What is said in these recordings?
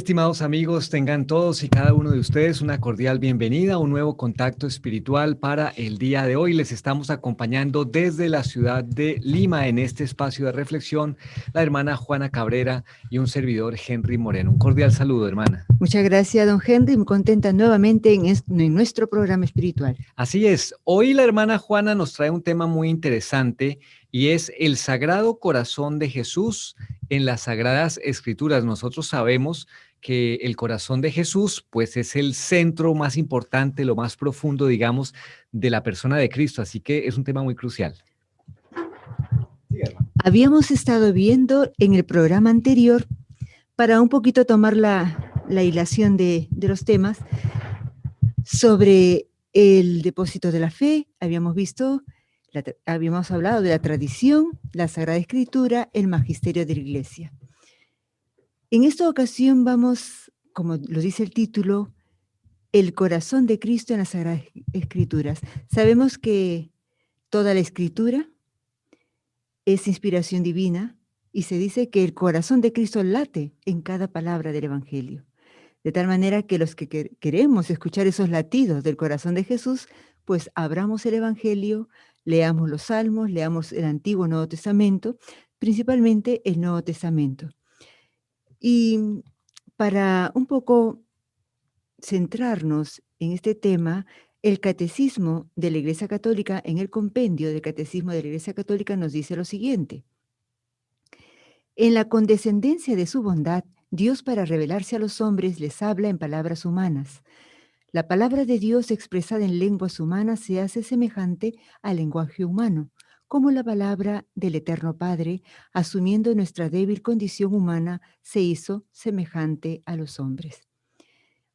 estimados amigos, tengan todos y cada uno de ustedes una cordial bienvenida a un nuevo contacto espiritual para el día de hoy. Les estamos acompañando desde la ciudad de Lima en este espacio de reflexión, la hermana Juana Cabrera y un servidor Henry Moreno. Un cordial saludo, hermana. Muchas gracias, don Henry. Muy contenta nuevamente en nuestro programa espiritual. Así es. Hoy la hermana Juana nos trae un tema muy interesante y es el Sagrado Corazón de Jesús en las Sagradas Escrituras. Nosotros sabemos que el corazón de Jesús, pues, es el centro más importante, lo más profundo, digamos, de la persona de Cristo. Así que es un tema muy crucial. Sí, habíamos estado viendo en el programa anterior, para un poquito tomar la hilación de los temas, sobre el depósito de la fe. Habíamos hablado de la tradición, la Sagrada Escritura, el magisterio de la Iglesia. En esta ocasión vamos, como lo dice el título, el corazón de Cristo en las Sagradas Escrituras. Sabemos que toda la Escritura es inspiración divina y se dice que el corazón de Cristo late en cada palabra del Evangelio. De tal manera que los que queremos escuchar esos latidos del corazón de Jesús, pues abramos el Evangelio, leamos los Salmos, leamos el Antiguo y Nuevo Testamento, principalmente el Nuevo Testamento. Y para un poco centrarnos en este tema, el Catecismo de la Iglesia Católica, en el compendio del Catecismo de la Iglesia Católica, nos dice lo siguiente: en la condescendencia de su bondad, Dios, para revelarse a los hombres, les habla en palabras humanas. La palabra de Dios expresada en lenguas humanas se hace semejante al lenguaje humano, como la palabra del Eterno Padre, asumiendo nuestra débil condición humana, se hizo semejante a los hombres.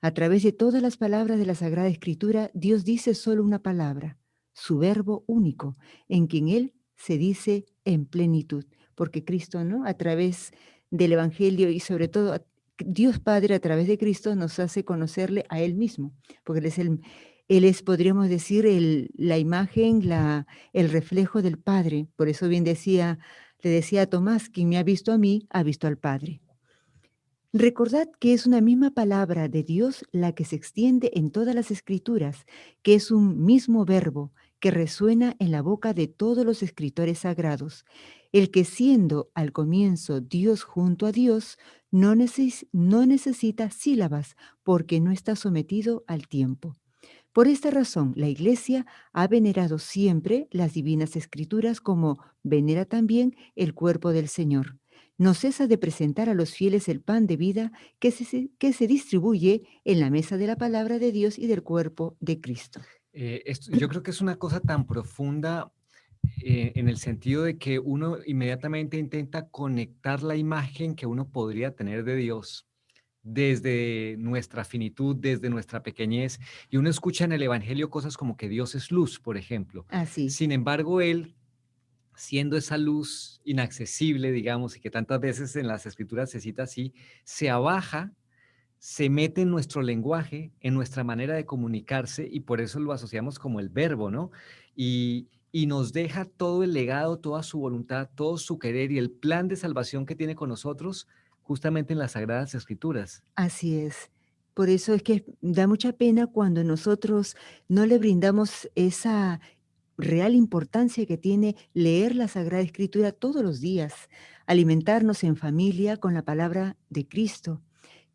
A través de todas las palabras de la Sagrada Escritura, Dios dice solo una palabra, su verbo único, en quien Él se dice en plenitud. Porque Cristo, ¿no?, a través del Evangelio y sobre todo Dios Padre a través de Cristo nos hace conocerle a Él mismo, porque Él es, podríamos decir, la imagen, el reflejo del Padre. Por eso bien le decía a Tomás: quien me ha visto a mí, ha visto al Padre. Recordad que es una misma palabra de Dios la que se extiende en todas las Escrituras, que es un mismo verbo que resuena en la boca de todos los escritores sagrados, el que, siendo al comienzo Dios junto a Dios, no necesita sílabas porque no está sometido al tiempo. Por esta razón, la Iglesia ha venerado siempre las divinas Escrituras como venera también el cuerpo del Señor. No cesa de presentar a los fieles el pan de vida que se distribuye en la mesa de la palabra de Dios y del cuerpo de Cristo. Yo creo que es una cosa tan profunda en el sentido de que uno inmediatamente intenta conectar la imagen que uno podría tener de Dios desde nuestra finitud, desde nuestra pequeñez, y uno escucha en el Evangelio cosas como que Dios es luz, por ejemplo. Así. Sin embargo, Él, siendo esa luz inaccesible, digamos, y que tantas veces en las Escrituras se cita así, se abaja, se mete en nuestro lenguaje, en nuestra manera de comunicarse, y por eso lo asociamos como el verbo, ¿no? Y nos deja todo el legado, toda su voluntad, todo su querer y el plan de salvación que tiene con nosotros, justamente en las Sagradas Escrituras. Así es. Por eso es que da mucha pena cuando nosotros no le brindamos esa real importancia que tiene leer la Sagrada Escritura todos los días, alimentarnos en familia con la palabra de Cristo,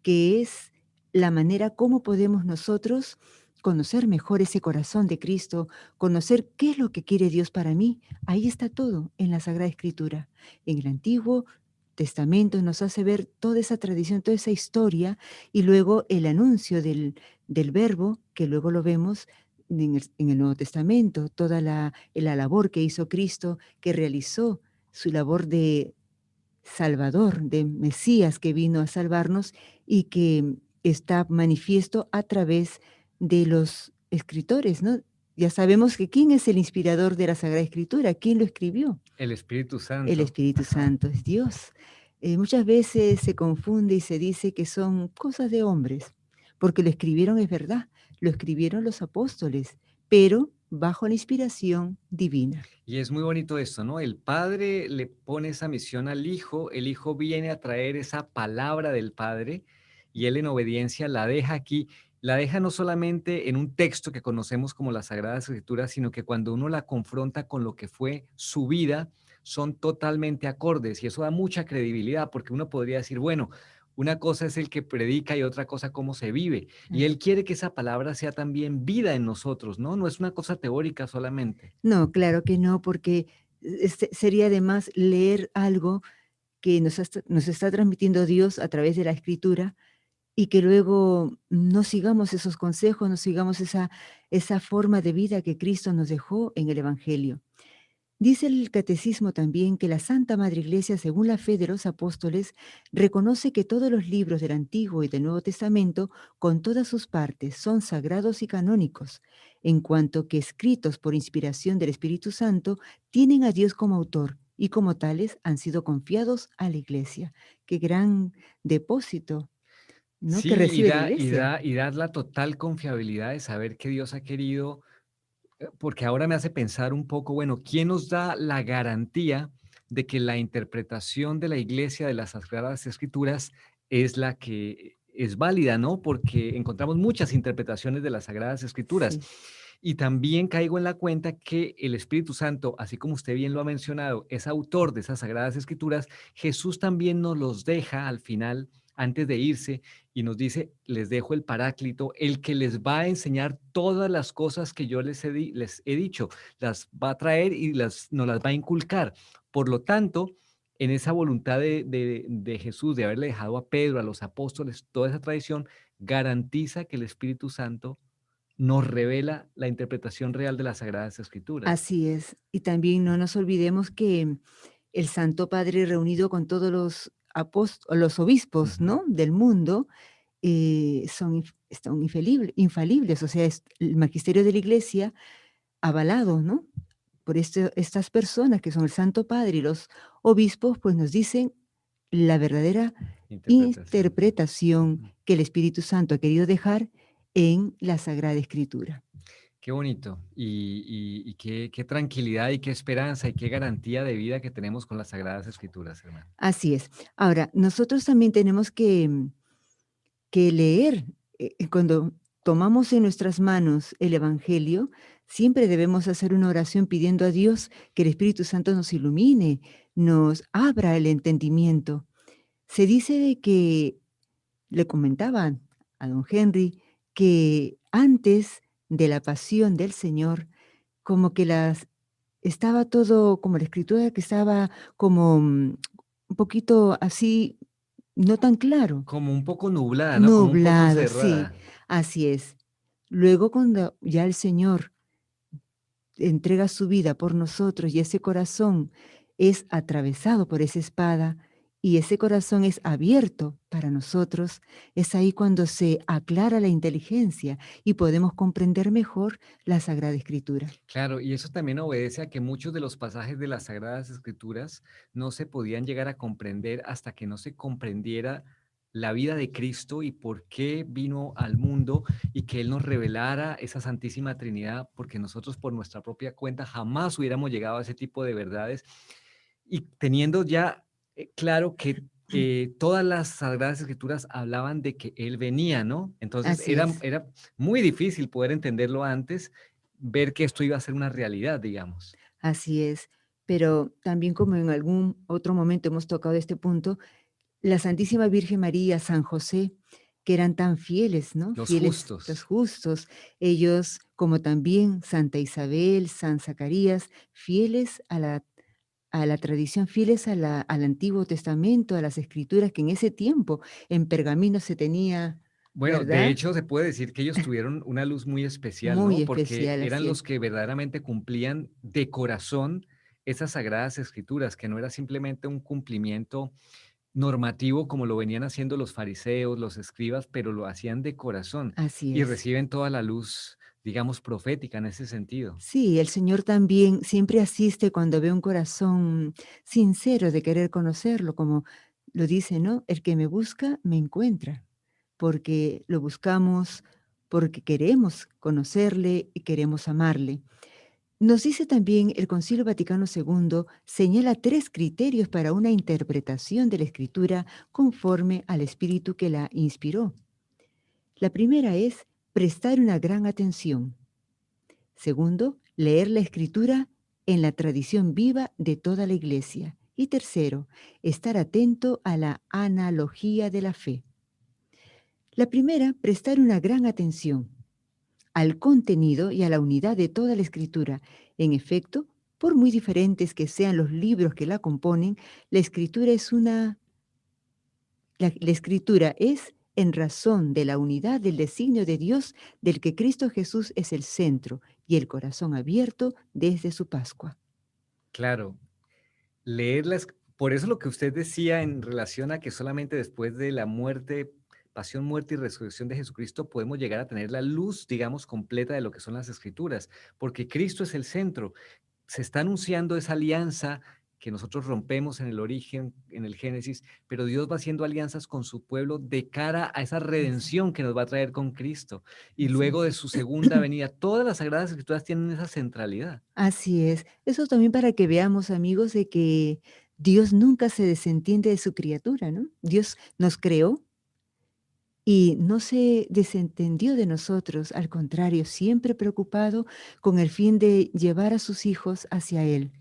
que es la manera como podemos nosotros conocer mejor ese corazón de Cristo, conocer qué es lo que quiere Dios para mí. Ahí está todo en la Sagrada Escritura. En el Antiguo Testamento nos hace ver toda esa tradición, toda esa historia, y luego el anuncio del verbo, que luego lo vemos en el Nuevo Testamento, toda la labor que hizo Cristo, que realizó su labor de Salvador, de Mesías que vino a salvarnos y que está manifiesto a través de los escritores, ¿no? Ya sabemos que quién es el inspirador de la Sagrada Escritura, quién lo escribió. El Espíritu Santo. El Espíritu Santo es Dios. Muchas veces se confunde y se dice que son cosas de hombres, porque lo escribieron, es verdad, lo escribieron los apóstoles, pero bajo la inspiración divina. Y es muy bonito esto, ¿no? El Padre le pone esa misión al Hijo, el Hijo viene a traer esa palabra del Padre y él en obediencia la deja aquí. La deja no solamente en un texto que conocemos como las Sagradas Escrituras, sino que cuando uno la confronta con lo que fue su vida, son totalmente acordes y eso da mucha credibilidad porque uno podría decir, bueno, una cosa es el que predica y otra cosa cómo se vive. Y él quiere que esa palabra sea también vida en nosotros, ¿no? No es una cosa teórica solamente. No, claro que no, porque sería además leer algo que nos está transmitiendo Dios a través de la Escritura y que luego no sigamos esos consejos, no sigamos esa forma de vida que Cristo nos dejó en el Evangelio. Dice el Catecismo también que la Santa Madre Iglesia, según la fe de los apóstoles, reconoce que todos los libros del Antiguo y del Nuevo Testamento, con todas sus partes, son sagrados y canónicos, en cuanto que escritos por inspiración del Espíritu Santo, tienen a Dios como autor y como tales han sido confiados a la Iglesia. Qué gran depósito, ¿no?, que Sí, recibe la Iglesia. y dar la total confiabilidad de saber que Dios ha querido, porque ahora me hace pensar un poco, bueno, ¿quién nos da la garantía de que la interpretación de la Iglesia de las Sagradas Escrituras es la que es válida, ¿no? Porque encontramos muchas interpretaciones de las Sagradas Escrituras. Sí, Y también caigo en la cuenta que el Espíritu Santo, así como usted bien lo ha mencionado, es autor de esas Sagradas Escrituras. Jesús también nos los deja al final, antes de irse, y nos dice, les dejo el Paráclito, el que les va a enseñar todas las cosas que yo les he dicho, las va a traer y nos las va a inculcar. Por lo tanto, en esa voluntad de Jesús, de haberle dejado a Pedro, a los apóstoles, toda esa tradición, garantiza que el Espíritu Santo nos revela la interpretación real de las Sagradas Escrituras. así es. Y también no nos olvidemos que el Santo Padre reunido con todos los obispos, Ujú. ¿no?, del mundo, son infalibles, o sea, es el magisterio de la Iglesia avalado, ¿no?, por estas personas que son el Santo Padre y los obispos, pues nos dicen la verdadera Interpretación. interpretación Ujú. que el Espíritu Santo ha querido dejar en la Sagrada Escritura. Qué bonito. Y qué tranquilidad y qué esperanza y qué garantía de vida que tenemos con las Sagradas Escrituras, hermano. Así es. Ahora, nosotros también tenemos que leer, cuando tomamos en nuestras manos el Evangelio, siempre debemos hacer una oración pidiendo a Dios que el Espíritu Santo nos ilumine, nos abra el entendimiento. Se dice de que, le comentaban a don Henry, que antes de la pasión del Señor, como que estaba todo, como la escritura que estaba como, un poquito así, no tan claro. Como un poco nublada, ¿no? Como un poco Nublado, sí, cerrada. así es. Luego, cuando ya el Señor entrega su vida por nosotros y ese corazón es atravesado por esa espada y ese corazón es abierto para nosotros, es ahí cuando se aclara la inteligencia y podemos comprender mejor la Sagrada Escritura. Claro, y eso también obedece a que muchos de los pasajes de las Sagradas Escrituras no se podían llegar a comprender hasta que no se comprendiera la vida de Cristo y por qué vino al mundo y que Él nos revelara esa Santísima Trinidad, porque nosotros por nuestra propia cuenta jamás hubiéramos llegado a ese tipo de verdades. Y teniendo ya claro que todas las Sagradas Escrituras hablaban de que Él venía, ¿no? Entonces Así es, era muy difícil poder entenderlo antes, ver que esto iba a ser una realidad, digamos. así es. Pero también, como en algún otro momento hemos tocado este punto, la Santísima Virgen María, San José, que eran tan fieles, ¿no? Los Fieles, los justos. justos, ellos, como también Santa Isabel, San Zacarías, fieles a la tradición, fieles al Antiguo Testamento, a las Escrituras que en ese tiempo en pergamino se tenía, Bueno, de ¿verdad? hecho, se puede decir que ellos tuvieron una luz muy especial, Muy ¿no? Porque especial, eran así los es. que verdaderamente cumplían de corazón esas sagradas escrituras, que no era simplemente un cumplimiento normativo como lo venían haciendo los fariseos, los escribas, pero lo hacían de corazón Así y es. reciben toda la luz, digamos, profética en ese sentido. Sí, el Señor también siempre asiste cuando ve un corazón sincero de querer conocerlo, como lo dice, ¿no? El que me busca, me encuentra, porque lo buscamos, porque queremos conocerle y queremos amarle. Nos dice también el Concilio Vaticano II, señala 3 criterios para una interpretación de la Escritura conforme al espíritu que la inspiró. La primera es prestar una gran atención. Segundo, leer la Escritura en la tradición viva de toda la Iglesia. Y tercero, estar atento a la analogía de la fe. La primera, prestar una gran atención al contenido y a la unidad de toda la escritura. En efecto, por muy diferentes que sean los libros que la componen, la escritura es la escritura es en razón de la unidad del designio de Dios, del que Cristo Jesús es el centro y el corazón abierto desde su Pascua. Claro, leerlas, por eso lo que usted decía en relación a que solamente después de la muerte, pasión, muerte y resurrección de Jesucristo podemos llegar a tener la luz, digamos, completa de lo que son las Escrituras, porque Cristo es el centro. Se está anunciando esa alianza que nosotros rompemos en el origen, en el Génesis, pero Dios va haciendo alianzas con su pueblo de cara a esa Así, redención que nos va a traer con Cristo. Y así luego es. de su segunda venida, todas las Sagradas Escrituras tienen esa centralidad. Así es. Eso también para que veamos, amigos, de que Dios nunca se desentiende de su criatura, ¿no? Dios nos creó y no se desentendió de nosotros, al contrario, siempre preocupado con el fin de llevar a sus hijos hacia Él.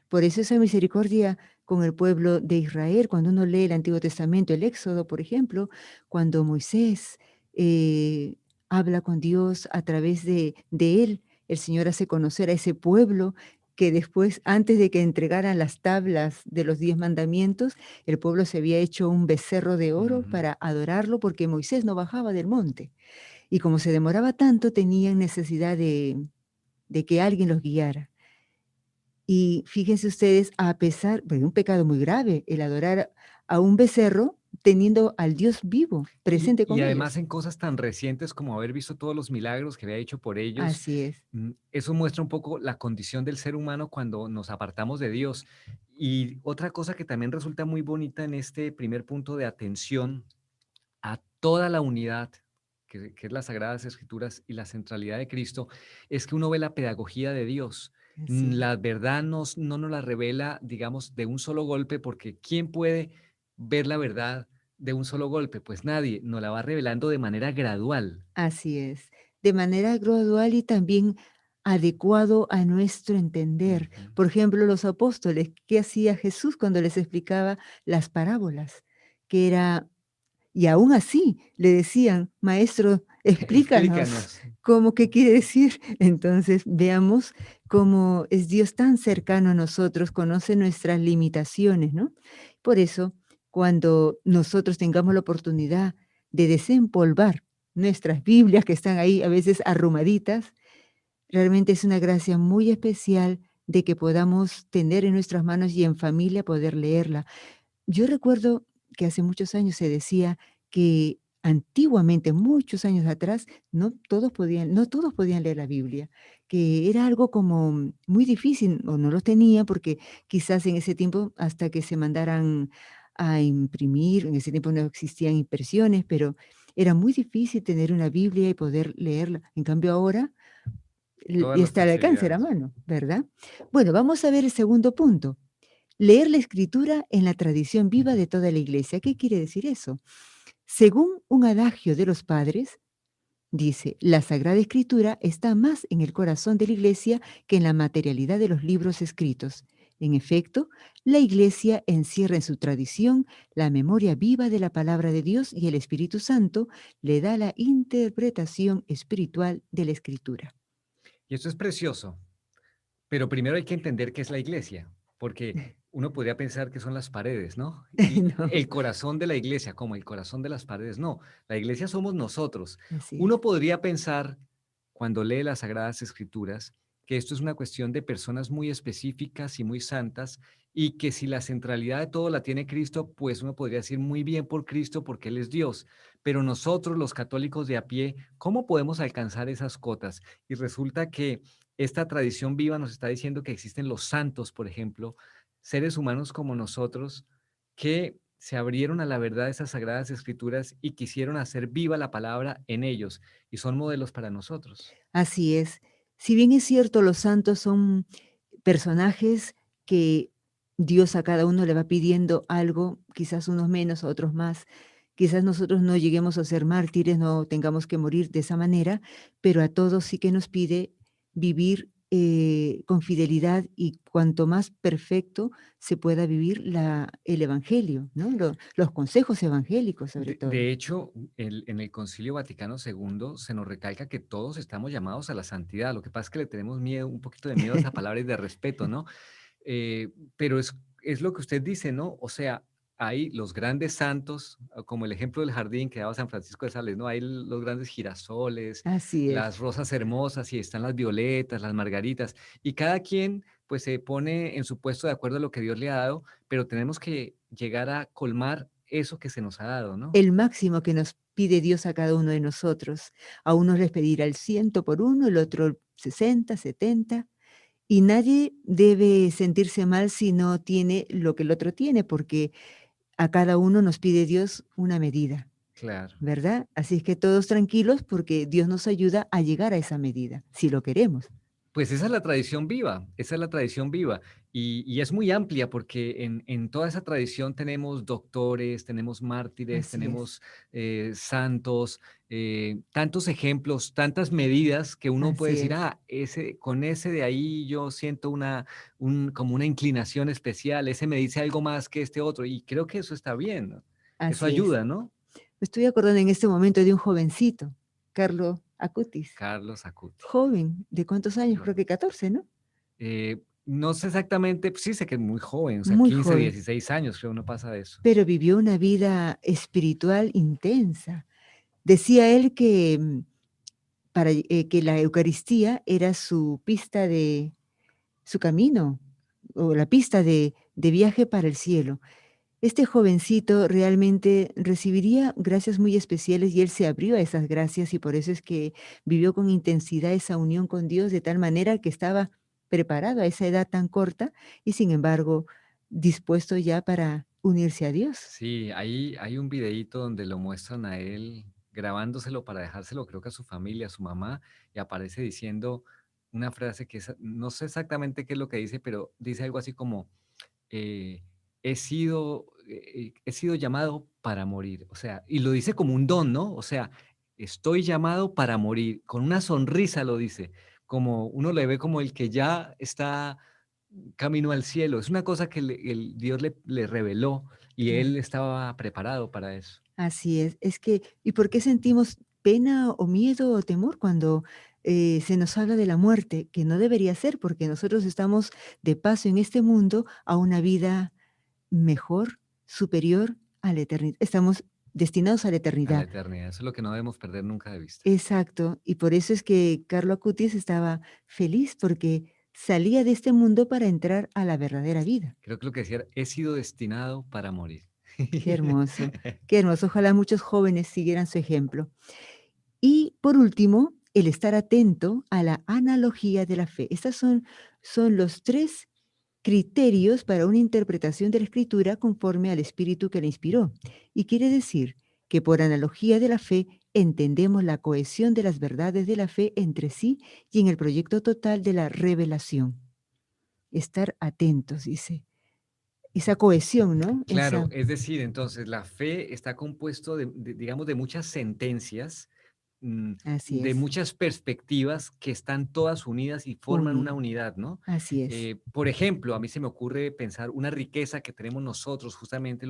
Por eso esa misericordia con el pueblo de Israel, cuando uno lee el Antiguo Testamento, el Éxodo, por ejemplo, cuando Moisés habla con Dios a través de él, el Señor hace conocer a ese pueblo que después, antes de que entregaran las tablas de los 10 mandamientos, el pueblo se había hecho un becerro de oro Ujú. para adorarlo porque Moisés no bajaba del monte. Y como se demoraba tanto, tenían necesidad de que alguien los guiara. Y fíjense ustedes, a pesar de un pecado muy grave, el adorar a un becerro teniendo al Dios vivo presente Y con además ellos. en cosas tan recientes como haber visto todos los milagros que había hecho por ellos, Así es. eso muestra un poco la condición del ser humano cuando nos apartamos de Dios. Y otra cosa que también resulta muy bonita en este primer punto de atención a toda la unidad, que es las Sagradas Escrituras y la centralidad de Cristo, es que uno ve la pedagogía de Dios. Así es. La verdad no nos la revela, digamos, de un solo golpe, porque ¿quién puede ver la verdad de un solo golpe? Pues nadie, nos la va revelando de manera gradual. Así es. De manera gradual y también adecuado a nuestro entender. Ujú. Por ejemplo, los apóstoles, ¿qué hacía Jesús cuando les explicaba las parábolas? Que era, y aún así le decían, maestro, explícanos Explícanos. cómo, qué quiere decir. Entonces, veamos cómo es Dios tan cercano a nosotros, conoce nuestras limitaciones, ¿no? Por eso, cuando nosotros tengamos la oportunidad de desempolvar nuestras Biblias que están ahí a veces arrumaditas, realmente es una gracia muy especial de que podamos tener en nuestras manos y en familia poder leerla. Yo recuerdo que hace muchos años se decía que antiguamente, muchos años atrás, no todos podían leer la Biblia, que era algo como muy difícil, o no lo tenían, porque quizás en ese tiempo, hasta que se mandaran a imprimir, en ese tiempo no existían impresiones, pero era muy difícil tener una Biblia y poder leerla. En cambio ahora Todas las está al alcance de la facilidades. mano, ¿verdad? Bueno, vamos a ver el segundo punto. Leer la escritura en la tradición viva de toda la iglesia. ¿Qué quiere decir eso? Según un adagio de los padres, dice, la Sagrada Escritura está más en el corazón de la iglesia que en la materialidad de los libros escritos. En efecto, la iglesia encierra en su tradición la memoria viva de la palabra de Dios y el Espíritu Santo le da la interpretación espiritual de la Escritura. Y esto es precioso. Pero primero hay que entender qué es la iglesia, porque uno podría pensar que son las paredes, ¿no? Y No, el corazón de la iglesia, como el corazón de las paredes, no. La iglesia somos nosotros. así es. Uno podría pensar, cuando lee las Sagradas Escrituras, que esto es una cuestión de personas muy específicas y muy santas, y que si la centralidad de todo la tiene Cristo, pues uno podría decir muy bien por Cristo porque Él es Dios. Pero nosotros, los católicos de a pie, ¿cómo podemos alcanzar esas cotas? Y resulta que esta tradición viva nos está diciendo que existen los santos, por ejemplo, seres humanos como nosotros, que se abrieron a la verdad de esas sagradas escrituras y quisieron hacer viva la palabra en ellos, y son modelos para nosotros. Así es. Si bien es cierto, los santos son personajes que Dios a cada uno le va pidiendo algo, quizás unos menos, a otros más. Quizás nosotros no lleguemos a ser mártires, no tengamos que morir de esa manera, pero a todos sí que nos pide vivir con fidelidad y cuanto más perfecto se pueda vivir el Evangelio, ¿no? Los consejos evangélicos sobre todo. De hecho, en el Concilio Vaticano II se nos recalca que todos estamos llamados a la santidad. Lo que pasa es que le tenemos miedo, un poquito de miedo a esa palabra y de respeto, ¿no? Pero es lo que usted dice, ¿no? O sea, hay los grandes santos, como el ejemplo del jardín que daba San Francisco de Sales, ¿no? Hay los grandes girasoles, Así es, las rosas hermosas y están las violetas, las margaritas, y cada quien pues se pone en su puesto de acuerdo a lo que Dios le ha dado, pero tenemos que llegar a colmar eso que se nos ha dado, ¿no? el máximo que nos pide Dios a cada uno de nosotros. A unos les pedirá el 100 por uno, el otro el 60, 70. Y nadie debe sentirse mal si no tiene lo que el otro tiene, porque a cada uno nos pide Dios una medida, Claro. ¿verdad? Así es que todos tranquilos porque Dios nos ayuda a llegar a esa medida, si lo queremos. Pues esa es la tradición viva, esa es la tradición viva. Y es muy amplia porque en toda esa tradición tenemos doctores, tenemos mártires, Así es, tenemos santos, tantos ejemplos, tantas medidas que uno puede así decir, es, ah, con ese de ahí yo siento como una inclinación especial, ese me dice algo más que este otro. Y creo que eso está bien, ¿no? Eso así es. ayuda, ¿no? Me estoy acordando en este momento de un jovencito, Carlo Acutis. Carlos Acuti. Joven, ¿de cuántos años? Creo que 14, ¿no? No sé exactamente, pues sí sé que es muy joven, o sea, Muy 15, joven, 16 años, creo, no pasa de eso. pero vivió una vida espiritual intensa. Decía él que que la Eucaristía era su pista de su camino, o la pista de viaje para el cielo. Este jovencito realmente recibiría gracias muy especiales y él se abrió a esas gracias y por eso es que vivió con intensidad esa unión con Dios de tal manera que estaba preparado a esa edad tan corta y sin embargo dispuesto ya para unirse a Dios. Sí, ahí hay un videíto donde lo muestran a él grabándoselo para dejárselo, creo que a su familia, a su mamá, y aparece diciendo una frase que no sé exactamente qué es lo que dice, pero dice algo así como, eh, he sido llamado para morir, o sea, y lo dice como un don, ¿no? O sea, estoy llamado para morir, con una sonrisa lo dice, como uno le ve como el que ya está camino al cielo. Es una cosa que el Dios le reveló y Claro. él estaba preparado para eso. Así es. Es que, ¿y por qué sentimos pena o miedo o temor cuando se nos habla de la muerte? Que no debería ser, porque nosotros estamos de paso en este mundo a una vida mejor, superior a la eternidad. Estamos destinados a la A la eternidad. eternidad. Eso es lo que no debemos perder nunca de vista. Exacto. Y por eso es que Carlo Acutis estaba feliz, porque salía de este mundo para entrar a la verdadera vida. Creo que lo que decía era, he sido destinado para morir. Qué hermoso, qué hermoso. Ojalá muchos jóvenes siguieran su ejemplo. Y por último, el estar atento a la analogía de la fe. Estos son los 3 criterios para una interpretación de la Escritura conforme al espíritu que la inspiró. Y quiere decir que por analogía de la fe entendemos la cohesión de las verdades de la fe entre sí y en el proyecto total de la revelación. Estar atentos, dice. Esa cohesión, ¿no? Claro, Esa es decir, entonces la fe está compuesto digamos, de muchas sentencias, así de es, muchas perspectivas que están todas unidas y forman una unidas. unidad, ¿no? Así es. Por ejemplo, a mí se me ocurre pensar una riqueza que tenemos nosotros, justamente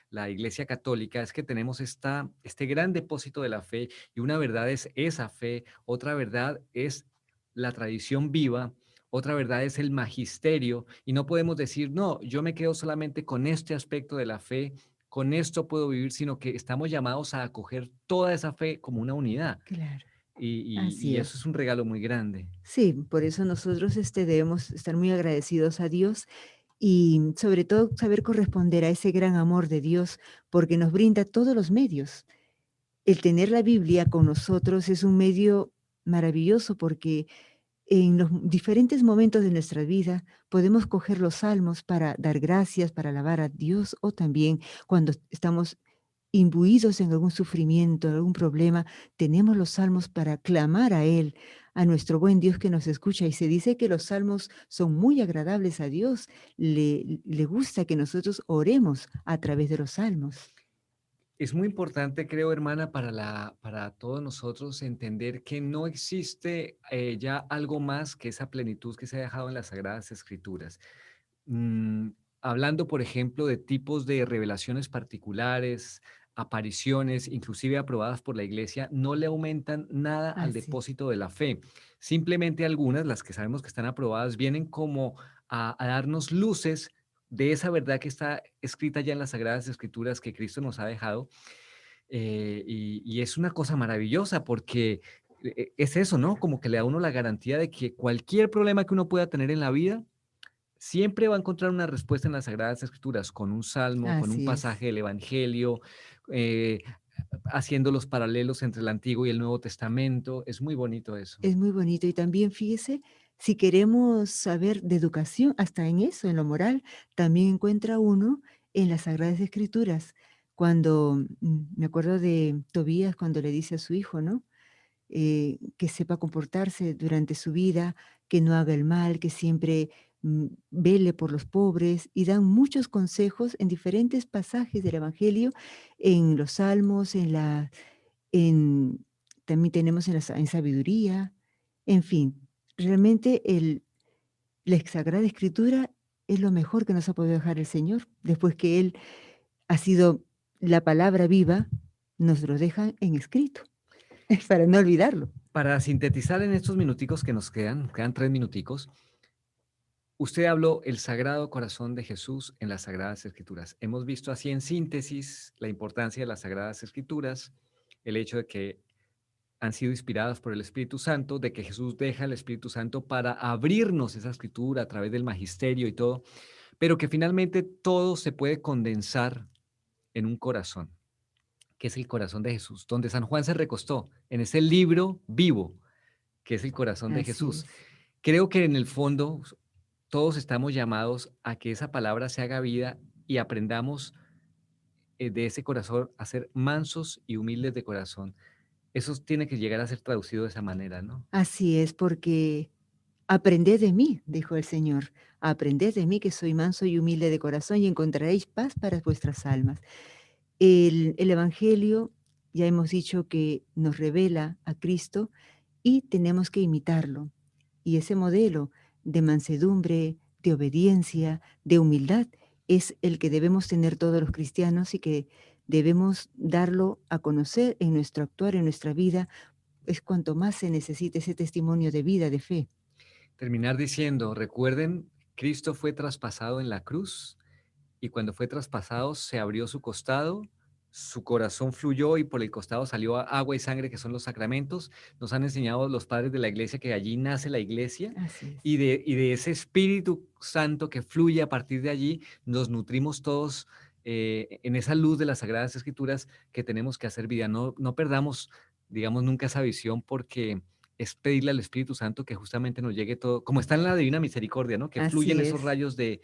la Iglesia Católica, es que tenemos este gran depósito de la fe y una verdad es esa fe, otra verdad es la tradición viva, otra verdad es el magisterio y no podemos decir, no, yo me quedo solamente con este aspecto de la fe, con esto puedo vivir, sino que estamos llamados a acoger toda esa fe como una unidad. Claro, Y así eso es. es un regalo muy grande. Sí, por eso nosotros, debemos estar muy agradecidos a Dios y sobre todo saber corresponder a ese gran amor de Dios, porque nos brinda todos los medios. El tener la Biblia con nosotros es un medio maravilloso porque en los diferentes momentos de nuestra vida podemos coger los salmos para dar gracias, para alabar a Dios o también cuando estamos imbuidos en algún sufrimiento, en algún problema, tenemos los salmos para clamar a Él a nuestro buen Dios que nos escucha. Y se dice que los salmos son muy agradables a Dios. Le gusta que nosotros oremos a través de los salmos. Es muy importante, creo, hermana, para todos nosotros entender que no existe ya algo más que esa plenitud que se ha dejado en las Sagradas Escrituras. Mm, Hablando, por ejemplo, de tipos de revelaciones particulares, apariciones, inclusive aprobadas por la Iglesia, no le aumentan nada al Así, depósito de la fe. Simplemente algunas, las que sabemos que están aprobadas, vienen como a darnos luces de esa verdad que está escrita ya en las Sagradas Escrituras que Cristo nos ha dejado. Y es una cosa maravillosa porque es eso, ¿no? Como que le da a uno la garantía de que cualquier problema que uno pueda tener en la vida, siempre va a encontrar una respuesta en las Sagradas Escrituras, con un salmo, con un así es. pasaje del Evangelio, eh, haciendo los paralelos entre el Antiguo y el Nuevo Testamento. Es muy bonito eso. Es muy bonito. Y también fíjese, si queremos saber de educación, hasta en eso, en lo moral, también encuentra uno en las Sagradas Escrituras. Cuando me acuerdo de Tobías cuando le dice a su hijo, ¿no? Que sepa comportarse durante su vida, que no haga el mal, que siempre vele por los pobres, y dan muchos consejos en diferentes pasajes del Evangelio, en los Salmos, en, también tenemos en sabiduría, en fin, realmente la Sagrada Escritura es lo mejor que nos ha podido dejar el Señor, después que Él ha sido la palabra viva, nos lo deja en escrito, para no olvidarlo. Para sintetizar en estos minuticos que nos quedan 3 minuticos, usted habló el Sagrado Corazón de Jesús en las Sagradas Escrituras. Hemos visto así en síntesis la importancia de las Sagradas Escrituras, el hecho de que han sido inspiradas por el Espíritu Santo, de que Jesús deja el Espíritu Santo para abrirnos esa escritura a través del magisterio y todo, pero que finalmente todo se puede condensar en un corazón, que es el corazón de Jesús, donde San Juan se recostó, en ese libro vivo, que es el corazón de Así Jesús. es. Creo que en el fondo todos estamos llamados a que esa palabra se haga vida y aprendamos de ese corazón a ser mansos y humildes de corazón. Eso tiene que llegar a ser traducido de esa manera, ¿no? Así es, porque aprended de mí, dijo el Señor, aprended de mí que soy manso y humilde de corazón y encontraréis paz para vuestras almas. El Evangelio, ya hemos dicho que nos revela a Cristo y tenemos que imitarlo. Y ese modelo de mansedumbre, de obediencia, de humildad, es el que debemos tener todos los cristianos y que debemos darlo a conocer en nuestro actuar, en nuestra vida, es cuanto más se necesita ese testimonio de vida, de fe. Terminar diciendo, recuerden, Cristo fue traspasado en la cruz y cuando fue traspasado se abrió su costado, su corazón fluyó y por el costado salió agua y sangre que son los sacramentos. Nos han enseñado los padres de la iglesia que allí nace la iglesia Así es. y de ese Espíritu Santo que fluye a partir de allí nos nutrimos todos en esa luz de las Sagradas Escrituras que tenemos que hacer vida. No perdamos, digamos, nunca esa visión porque es pedirle al Espíritu Santo que justamente nos llegue todo, como está en la Divina Misericordia, ¿no? Que fluyen Así esos es. rayos de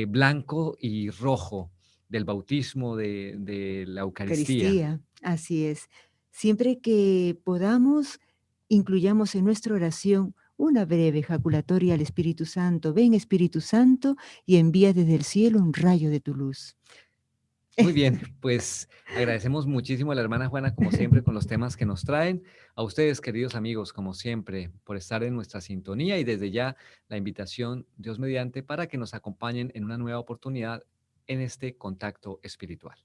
blanco y rojo del bautismo, de la Eucaristía. Eucaristía, así es. Siempre que podamos, incluyamos en nuestra oración una breve ejaculatoria al Espíritu Santo. Ven, Espíritu Santo, y envía desde el cielo un rayo de tu luz. Muy bien, pues agradecemos muchísimo a la hermana Juana, como siempre, con los temas que nos traen. A ustedes, queridos amigos, como siempre, por estar en nuestra sintonía y desde ya la invitación, Dios mediante, para que nos acompañen en una nueva oportunidad en este contacto espiritual.